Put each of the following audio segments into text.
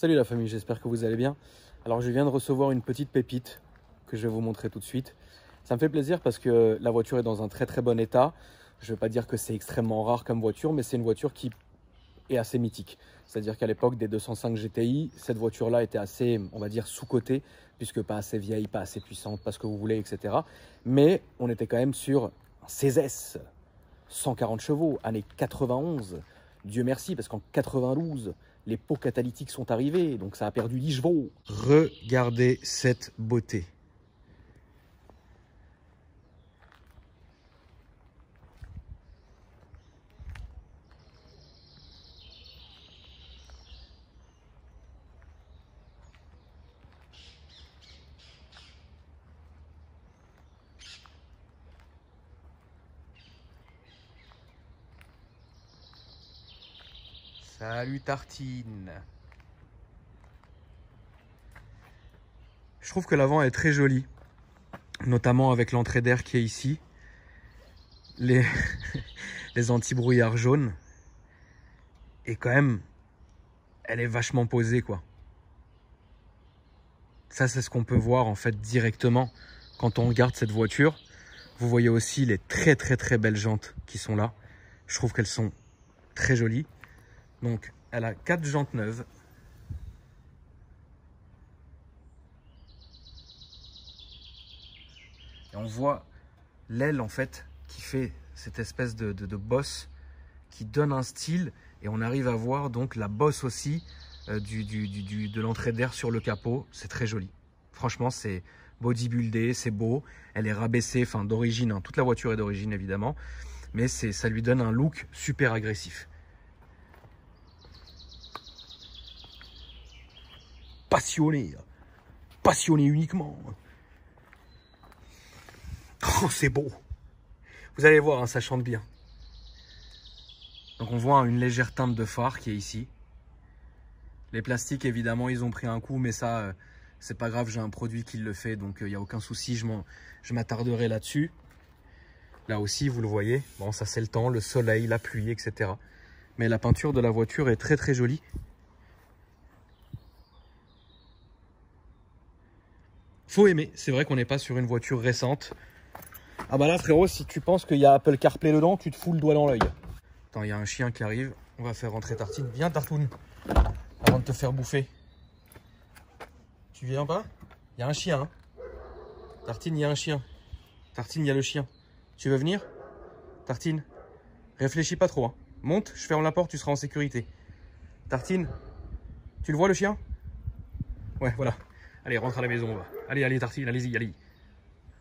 Salut la famille, j'espère que vous allez bien. Alors je viens de recevoir une petite pépite que je vais vous montrer tout de suite. Ça me fait plaisir parce que la voiture est dans un très très bon état. Je ne vais pas dire que c'est extrêmement rare comme voiture, mais c'est une voiture qui est assez mythique. C'est-à-dire qu'à l'époque des 205 GTI, cette voiture-là était assez, on va dire, sous-cotée, puisque pas assez vieille, pas assez puissante, pas ce que vous voulez, etc. Mais on était quand même sur un CZ, 140 chevaux, année 91. Dieu merci, parce qu'en 92, les pots catalytiques sont arrivés, donc ça a perdu 10 chevaux. Regardez cette beauté. Salut Tartine. Je trouve que l'avant est très joli, notamment avec l'entrée d'air qui est ici, les anti-brouillards jaunes, et quand même, elle est vachement posée quoi. Ça c'est ce qu'on peut voir en fait directement quand on regarde cette voiture. Vous voyez aussi les très très belles jantes qui sont là. Je trouve qu'elles sont très jolies. Donc, elle a 4 jantes neuves. Et on voit l'aile, en fait, qui fait cette espèce de bosse qui donne un style. Et on arrive à voir donc la bosse aussi de l'entrée d'air sur le capot. C'est très joli. Franchement, c'est bodybuildé, c'est beau. Elle est rabaissée, enfin d'origine. Hein. Toute la voiture est d'origine, évidemment. Mais ça lui donne un look super agressif. Passionné uniquement. Oh, c'est beau. Vous allez voir, hein, ça chante bien. Donc on voit une légère teinte de phare qui est ici. Les plastiques, évidemment, ils ont pris un coup, mais ça, c'est pas grave, j'ai un produit qui le fait, donc il n'y a aucun souci, je m'attarderai là-dessus. Là aussi, vous le voyez, bon, ça c'est le temps, le soleil, la pluie, etc. Mais la peinture de la voiture est très très jolie. Faut aimer, c'est vrai qu'on n'est pas sur une voiture récente. Ah bah là frérot, si tu penses qu'il y a Apple CarPlay dedans, tu te fous le doigt dans l'œil. Attends, il y a un chien qui arrive, on va faire rentrer Tartine. Viens Tartoun, avant de te faire bouffer. Tu viens pas? Il y a un chien, hein. Tartine, il y a un chien. Tartine, il y a le chien. Tu veux venir? Tartine, réfléchis pas trop, hein. Monte, je ferme la porte, tu seras en sécurité. Tartine, tu le vois le chien? Ouais, voilà. Allez, rentre à la maison, on va. Allez, allez, Tartine, allez-y, allez.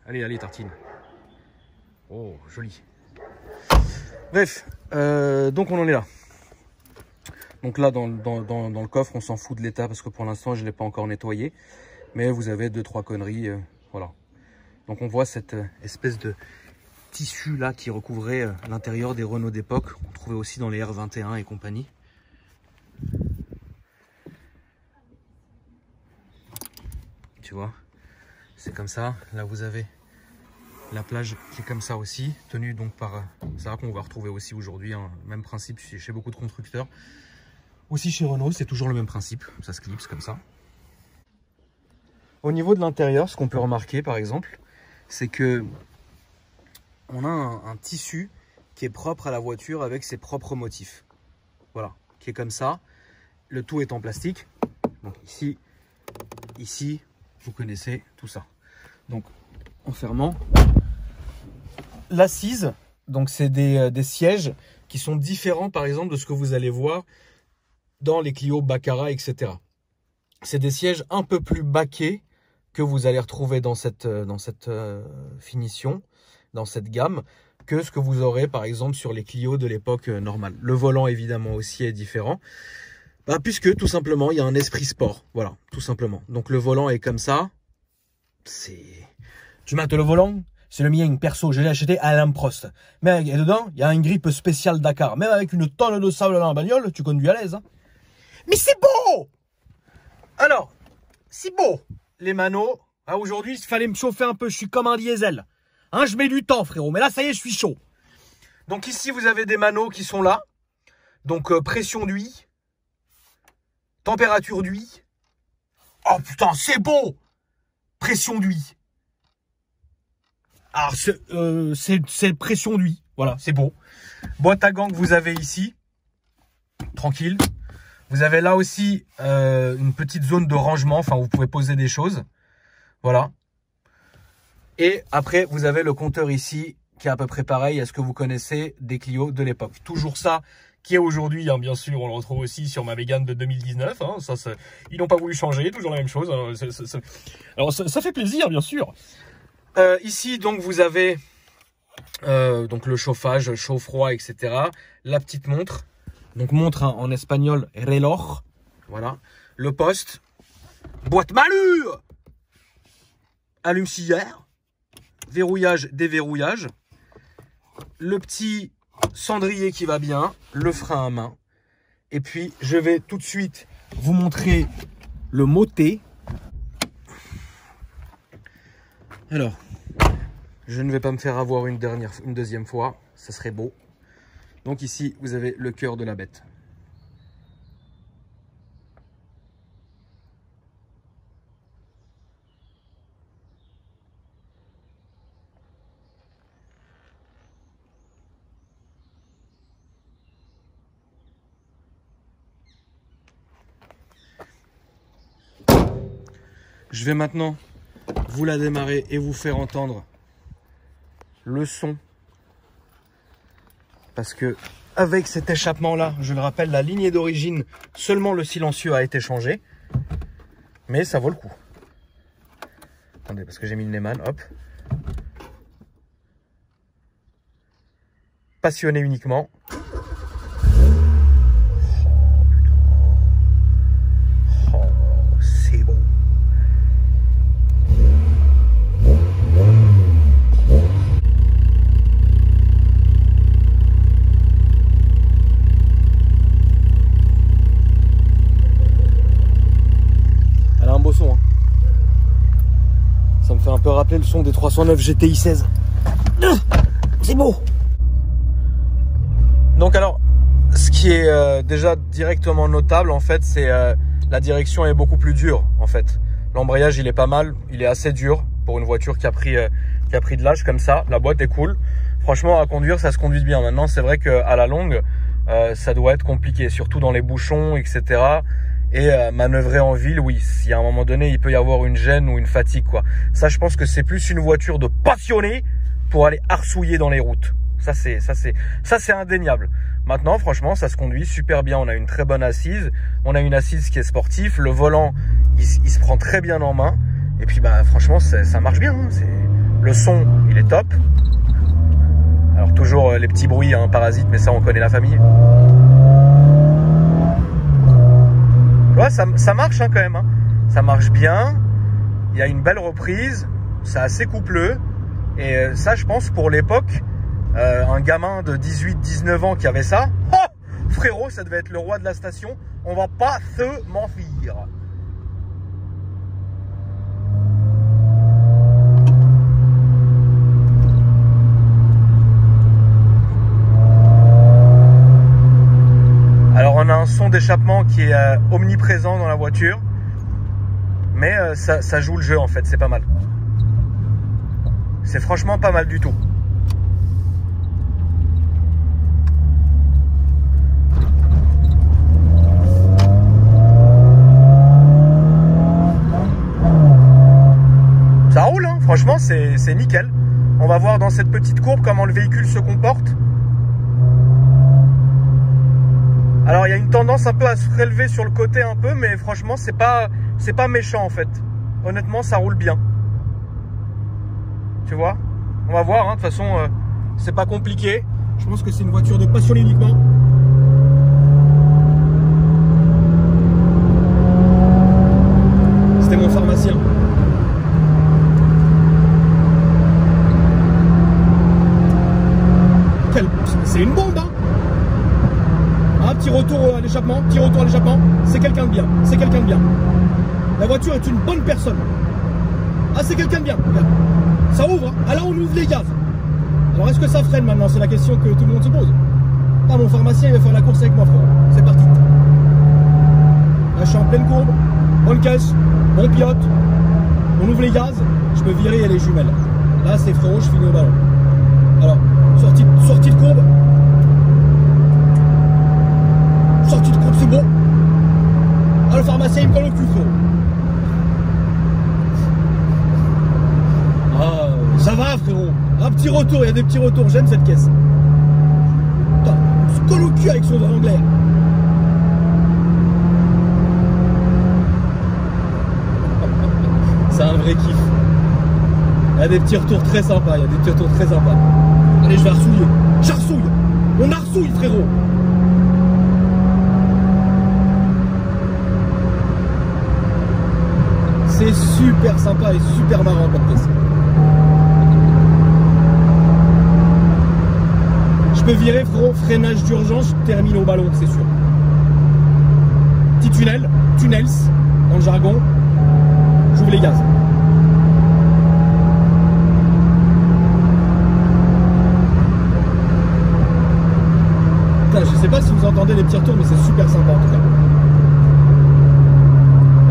Allez, allez, Tartine. Oh, joli. Bref, donc on en est là. Donc là, dans le coffre, on s'en fout de l'état parce que pour l'instant, je ne l'ai pas encore nettoyé. Mais vous avez 2-3 conneries, voilà. Donc on voit cette espèce de tissu là qui recouvrait l'intérieur des Renault d'époque. On trouvait aussi dans les R21 et compagnie. Tu vois, c'est comme ça. Là vous avez la plage qui est comme ça aussi, tenue donc par ça qu'on va retrouver aussi aujourd'hui, hein. Même principe chez beaucoup de constructeurs. Aussi chez Renault, c'est toujours le même principe, ça se clipse comme ça. Au niveau de l'intérieur, ce qu'on peut remarquer par exemple, c'est que on a un tissu qui est propre à la voiture avec ses propres motifs. Voilà, qui est comme ça. Le tout est en plastique. Donc ici, vous connaissez tout ça. Donc, en fermant, l'assise, donc c'est des sièges qui sont différents par exemple de ce que vous allez voir dans les Clio Baccarat, etc. C'est des sièges un peu plus baquets que vous allez retrouver dans cette finition, dans cette gamme, que ce que vous aurez par exemple sur les Clio de l'époque normale. Le volant évidemment aussi est différent. Puisque tout simplement il y a un esprit sport, voilà, tout simplement. Donc le volant est comme ça, tu mates le volant, c'est le mien perso, je l'ai acheté à Alain Prost. Mais dedans, il y a une grippe spéciale Dakar, même avec une tonne de sable dans la bagnole, tu conduis à l'aise. Hein. Mais c'est beau! Alors, c'est beau, les manos. Ah, aujourd'hui, il fallait me chauffer un peu, je suis comme un diesel. Hein, je mets du temps frérot, mais là ça y est, je suis chaud. Donc ici vous avez des manos qui sont là, donc pression d'huile. Température d'huile. Oh putain, c'est beau. Pression d'huile. Alors, c'est pression d'huile. Voilà, c'est beau. Boîte à gants que vous avez ici. Tranquille. Vous avez là aussi une petite zone de rangement. Enfin, vous pouvez poser des choses. Voilà. Et après, vous avez le compteur ici qui est à peu près pareil à ce que vous connaissez des Clio de l'époque. Toujours ça qui est aujourd'hui, hein, bien sûr, on le retrouve aussi sur ma Mégane de 2019. Hein, ils n'ont pas voulu changer, toujours la même chose. Hein, alors, ça fait plaisir, bien sûr. Ici, donc, vous avez donc le chauffage, chaud-froid, etc. La petite montre. Donc, montre hein, en espagnol, reloj. Voilà. Le poste. Boîte Malu. Allume-cilière. Verrouillage, déverrouillage. Le petit cendrier qui va bien. Le frein à main. Et puis, je vais tout de suite vous montrer le moté. Alors, je ne vais pas me faire avoir une deuxième fois. Ça serait beau. Donc ici, vous avez le cœur de la bête. Je vais maintenant vous la démarrer et vous faire entendre le son. Parce que avec cet échappement là, je le rappelle, la lignée d'origine, seulement le silencieux a été changé. Mais ça vaut le coup. Attendez, parce que j'ai mis le Neumann, hop. Passionné uniquement. C'est bon. Beau son, hein. Ça me fait un peu rappeler le son des 309 GTI 16. C'est beau. Donc alors, ce qui est déjà directement notable en fait, c'est la direction est beaucoup plus dure en fait. L'embrayage il est pas mal, il est assez dur pour une voiture qui a pris de l'âge comme ça. La boîte est cool. Franchement à conduire ça se conduit bien. Maintenant c'est vrai qu'à la longue ça doit être compliqué, surtout dans les bouchons etc. Et manœuvrer en ville, oui, si à un moment donné, il peut y avoir une gêne ou une fatigue, quoi. Ça, je pense que c'est plus une voiture de passionné pour aller arsouiller dans les routes. Ça, c'est indéniable. Maintenant, franchement, ça se conduit super bien. On a une très bonne assise. On a une assise qui est sportive. Le volant, il se prend très bien en main. Et puis, bah, franchement, ça marche bien. Hein. Le son, il est top. Alors, toujours les petits bruits, hein, parasites, mais ça, on connaît la famille. Ouais, ça marche hein, quand même, hein. Ça marche bien, il y a une belle reprise, c'est assez coupleux. Et ça, je pense, pour l'époque, un gamin de 18-19 ans qui avait ça, oh, frérot, ça devait être le roi de la station, on va pas se mentir. Alors on a un son d'échappement qui est omniprésent dans la voiture, mais ça joue le jeu en fait, c'est pas mal. C'est franchement pas mal du tout. Ça roule, hein, franchement c'est nickel. On va voir dans cette petite courbe comment le véhicule se comporte. Alors il y a une tendance un peu à se relever sur le côté un peu, mais franchement c'est pas méchant en fait. Honnêtement ça roule bien. Tu vois, on va voir, hein. De toute façon c'est pas compliqué. Je pense que c'est une voiture de passionné uniquement. C'était mon pharmacien. C'est une bombe, hein. Petit retour à l'échappement, c'est quelqu'un de bien, c'est quelqu'un de bien. La voiture est une bonne personne. Ah, c'est quelqu'un de bien, regarde. Ça ouvre, hein. Ah là on ouvre les gaz. Alors est-ce que ça freine maintenant? C'est la question que tout le monde se pose. Ah, mon pharmacien il va faire la course avec moi, frère. C'est parti. Là, je suis en pleine courbe, bonne caisse, bon pilote, on ouvre les gaz, je peux virer les jumelles. Là, c'est frérot, je finis au ballon. Alors, sortie de courbe. Sortie de courbe, c'est bon. Ah, le pharmacien, il me colle au cul, frérot. Ah, ça va, frérot. Un petit retour, il y a des petits retours, j'aime cette caisse. Putain, on se colle au cul avec son drap anglais. C'est un vrai kiff. Il y a des petits retours très sympas, Allez, je vais arsouiller. J'arsouille. On arsouille, frérot. C'est super sympa et super marrant comme caisse. Je peux virer, frérot, freinage d'urgence, je termine au ballon, c'est sûr. Petit tunnels, dans le jargon. J'ouvre les gaz. Putain, je sais pas si vous entendez les petits retours, mais c'est super sympa en tout cas.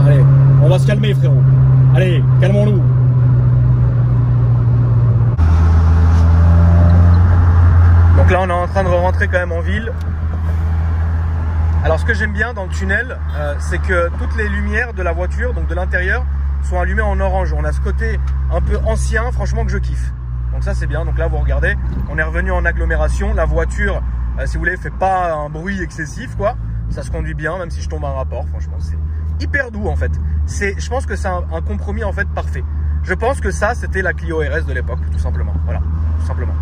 Allez, on va se calmer, frérot. Allez, calmons-nous. Donc là, on est en train de rentrer quand même en ville. Alors, ce que j'aime bien dans le tunnel, c'est que toutes les lumières de la voiture, donc de l'intérieur, sont allumées en orange. On a ce côté un peu ancien, franchement, que je kiffe. Donc ça, c'est bien. Donc là, vous regardez, on est revenu en agglomération. La voiture, si vous voulez, fait pas un bruit excessif, quoi. Ça se conduit bien, même si je tombe à un rapport. Franchement, c'est hyper doux, en fait. Je pense que c'est un compromis, en fait, parfait. Je pense que ça, c'était la Clio RS de l'époque, tout simplement. Voilà, tout simplement.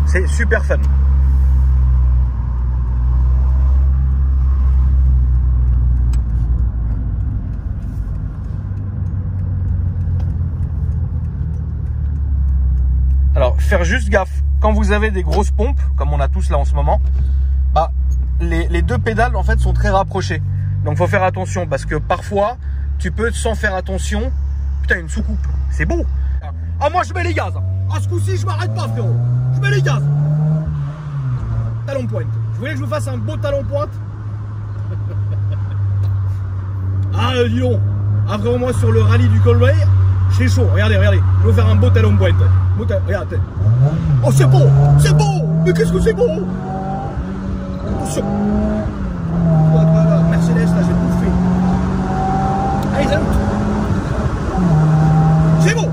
C'est super fun. Alors, faire juste gaffe, quand vous avez des grosses pompes, comme on a tous là en ce moment, bah, les deux pédales en fait sont très rapprochées. Donc, faut faire attention parce que parfois, tu peux sans faire attention, putain, une soucoupe, c'est beau. Ah, moi je mets les gaz. Ah, ce coup-ci, je m'arrête pas, frérot. Je mets les gaz. Talon pointe. Vous voulez que je vous fasse un beau talon pointe? Ah, dis donc. Ah, vraiment, moi sur le rallye du Colway, c'est chaud. Regardez. Je vais vous faire un beau talon pointe. Regardez. Oh, c'est beau. Mais qu'est-ce que c'est beau. Attention. Mercedes, là, j'ai bouffé. Allez, salut. C'est beau.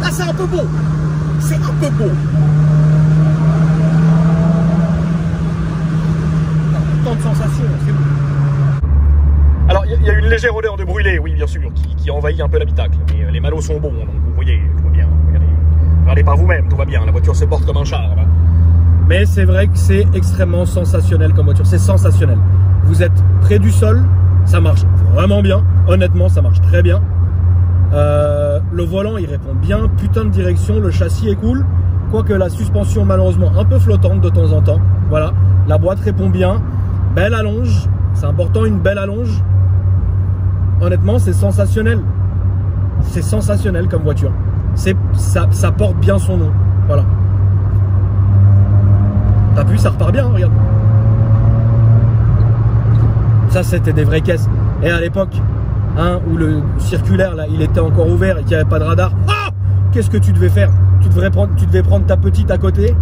Là, c'est un peu beau. Tant de sensations, c'est beau. Alors, il y a une légère odeur de brûlé, oui, bien sûr, qui envahit un peu l'habitacle. Mais les malos sont bons, donc vous voyez, tout va bien. Regardez par vous-même, tout va bien. La voiture se porte comme un char. Là. Mais c'est vrai que c'est extrêmement sensationnel comme voiture. C'est sensationnel. Vous êtes près du sol, ça marche vraiment bien. Honnêtement, ça marche très bien. Le volant, il répond bien. Putain de direction, le châssis est cool. Quoique la suspension, malheureusement, un peu flottante de temps en temps. Voilà, la boîte répond bien. Belle allonge. C'est important, une belle allonge. Honnêtement, c'est sensationnel. C'est sensationnel comme voiture. Ça porte bien son nom. Voilà. T'as vu, ça repart bien, regarde. Ça, c'était des vraies caisses. Et à l'époque, hein, où le circulaire, là, il était encore ouvert et qu'il n'y avait pas de radar. Ah, qu'est-ce que tu devais faire? Tu devais prendre ta petite à côté.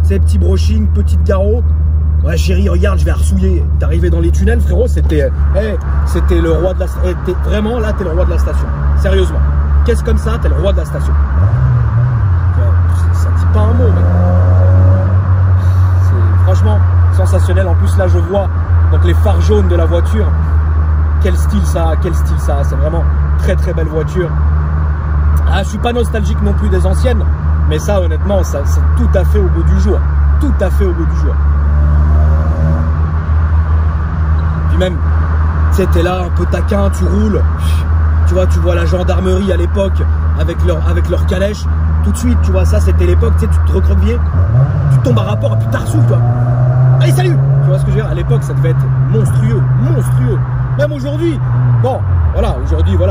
Ces petits brochings, petites carreaux. Ouais, chérie, regarde, je vais arsouiller. T'es arrivé dans les tunnels, frérot, c'était le roi de la station. Vraiment, là, t'es le roi de la station. Sérieusement. Qu'est-ce comme ça, t'es le roi de la station. Ça dit pas un mot, mec. C'est franchement sensationnel. En plus, là, je vois donc les phares jaunes de la voiture. Quel style ça a, C'est vraiment très très belle voiture. Ah, je suis pas nostalgique non plus des anciennes, mais ça, honnêtement, ça, c'est tout à fait au goût du jour. Tout à fait au goût du jour. Puis même, tu sais, t'es là un peu taquin, tu roules. Tu vois la gendarmerie à l'époque avec leur calèche. Tout de suite, tu vois, ça c'était l'époque, tu sais, tu te recroquevillais, tu tombes à rapport et puis t'arsouilles, toi. Allez, salut. Tu vois ce que je veux dire? À l'époque, ça devait être monstrueux. Même aujourd'hui, bon, voilà,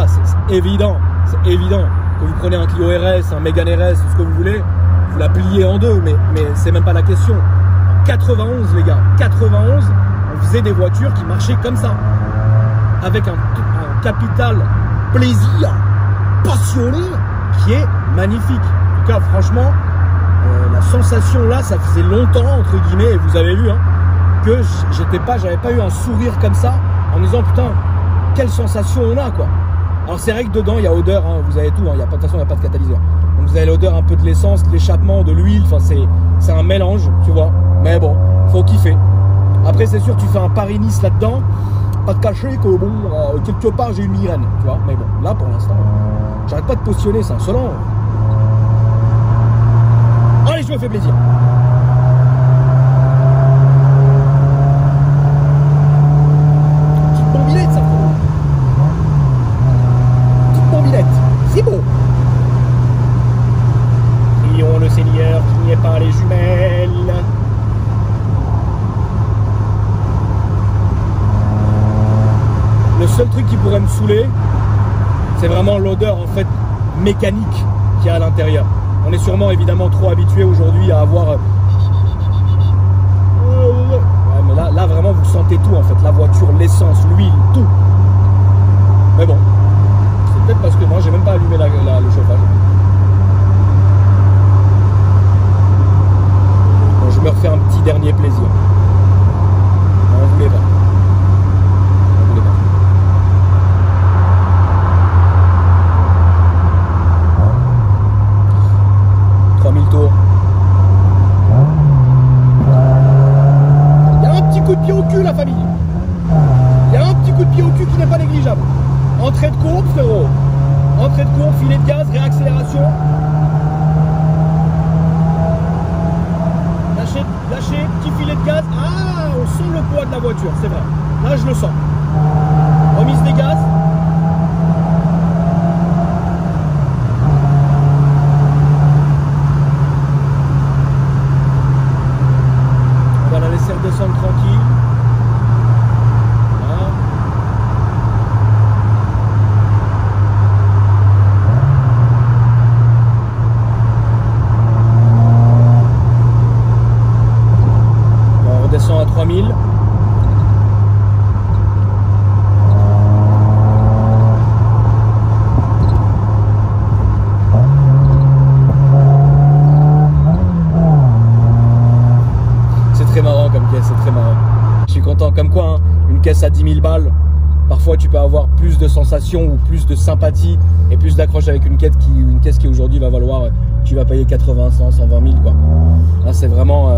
c'est évident. C'est évident que vous prenez un Clio RS, un Mégane RS, ce que vous voulez, vous la pliez en deux, mais c'est même pas la question. 91, les gars, 91, on faisait des voitures qui marchaient comme ça, avec un capital plaisir passionné qui est magnifique. En tout cas, franchement, la sensation là, ça faisait longtemps entre guillemets, et vous avez vu, hein, que j'avais pas eu un sourire comme ça en me disant putain, quelle sensation on a quoi. Alors c'est vrai que dedans il y a odeur, hein, vous avez tout, hein, de toute façon il n'y a pas de catalyseur. Donc vous avez l'odeur un peu de l'essence, de l'échappement, de l'huile, enfin c'est un mélange, tu vois. Mais bon, faut kiffer. Après c'est sûr tu fais un Paris-Nice là-dedans, pas de cacher que bon, quelque part j'ai une migraine, tu vois. Mais bon, là pour l'instant, j'arrête pas de positionner, c'est insolent. Allez, je me fais plaisir. Petite bombilette ça. Petite bombilette, c'est beau. Prions le Seigneur qu'il n'y ait pas les jumelles. Le seul truc qui pourrait me saouler, c'est vraiment l'odeur en fait mécanique qu'il y a à l'intérieur. On est sûrement évidemment trop habitué aujourd'hui à avoir... Ouais, mais là vraiment vous sentez tout en fait, la voiture, l'essence, l'huile, tout. Mais bon, c'est peut-être parce que moi j'ai même pas allumé le chauffage. Bon, je me refais un petit dernier plaisir. Non, on voulait pas. 3000 tours. Il y a un petit coup de pied au cul la famille. Il y a un petit coup de pied au cul qui n'est pas négligeable. Entrée de courbe frérot. Entrée de courbe, filet de gaz, réaccélération. Lâchez, petit filet de gaz. Ah, on sent le poids de la voiture, c'est vrai. Là je le sens. Remise des gaz. Descendre tranquille. Voilà. Bon, on redescend à 3000. C'est très marrant. Je suis content. Comme quoi, hein, une caisse à 10 000 balles, parfois tu peux avoir plus de sensations ou plus de sympathie et plus d'accroche avec une caisse qui aujourd'hui va valoir, tu vas payer 80, 100, 120 000 quoi. Là c'est vraiment,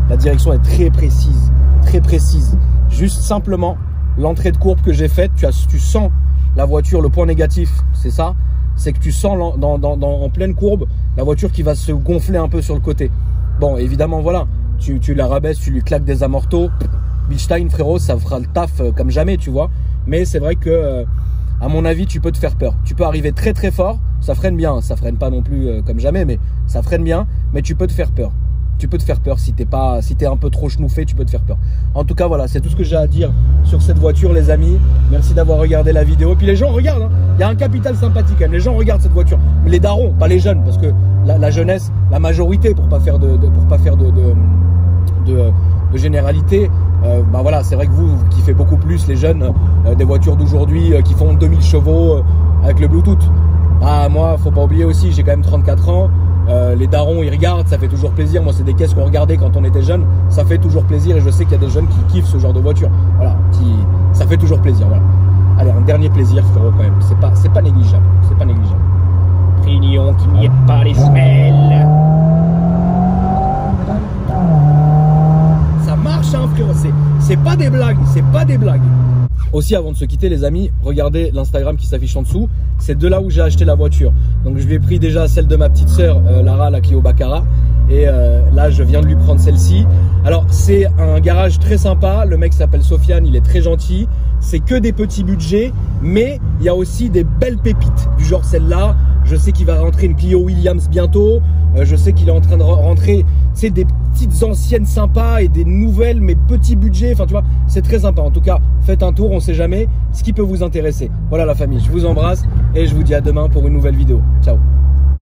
la direction est très précise, très précise. Juste simplement l'entrée de courbe que j'ai faite, tu sens la voiture. Le point négatif, c'est ça, c'est que tu sens en pleine courbe la voiture qui va se gonfler un peu sur le côté. Bon, évidemment, voilà, tu la rabaisses, tu lui claques des amortos. Bilstein, frérot, ça fera le taf comme jamais, tu vois. Mais c'est vrai que, à mon avis, tu peux te faire peur. Tu peux arriver très très fort, ça freine bien. Ça freine pas non plus comme jamais, mais ça freine bien. Mais tu peux te faire peur. Tu peux te faire peur si t'es un peu trop chenouffé, tu peux te faire peur. En tout cas, voilà, c'est tout ce que j'ai à dire sur cette voiture, les amis. Merci d'avoir regardé la vidéo. Et puis les gens regardent, hein. Il y a un capital sympathique quand même. Les gens regardent cette voiture. Mais les darons, pas les jeunes, parce que la jeunesse, la majorité, pour pas faire de généralité, bah voilà, c'est vrai que vous kiffez beaucoup plus les jeunes des voitures d'aujourd'hui qui font 2000 chevaux avec le Bluetooth. Ah, moi, faut pas oublier aussi, j'ai quand même 34 ans. Les darons, ils regardent, ça fait toujours plaisir. Moi, c'est des caisses qu'on regardait quand on était jeune. Ça fait toujours plaisir et je sais qu'il y a des jeunes qui kiffent ce genre de voiture. Voilà, ça fait toujours plaisir. Voilà. Allez, un dernier plaisir, frérot, quand même. C'est pas négligeable. C'est pas négligeable. Prions qu'il n'y ait pas les semelles. Ça marche, hein, frérot. C'est pas des blagues. C'est pas des blagues. Aussi, avant de se quitter, les amis, regardez l'Instagram qui s'affiche en dessous. C'est de là où j'ai acheté la voiture. Donc, je lui ai pris déjà celle de ma petite sœur, Lara, la Clio Baccara. Et là, je viens de lui prendre celle-ci. Alors, c'est un garage très sympa. Le mec s'appelle Sofiane, il est très gentil. C'est que des petits budgets, mais il y a aussi des belles pépites. Du genre celle-là. Je sais qu'il va rentrer une Clio Williams bientôt. Je sais qu'il est en train de rentrer, tu sais, des petites anciennes sympas et des nouvelles, mais petits budgets. Enfin, tu vois, c'est très sympa. En tout cas, faites un tour, on sait jamais ce qui peut vous intéresser. Voilà la famille, je vous embrasse et je vous dis à demain pour une nouvelle vidéo. Ciao.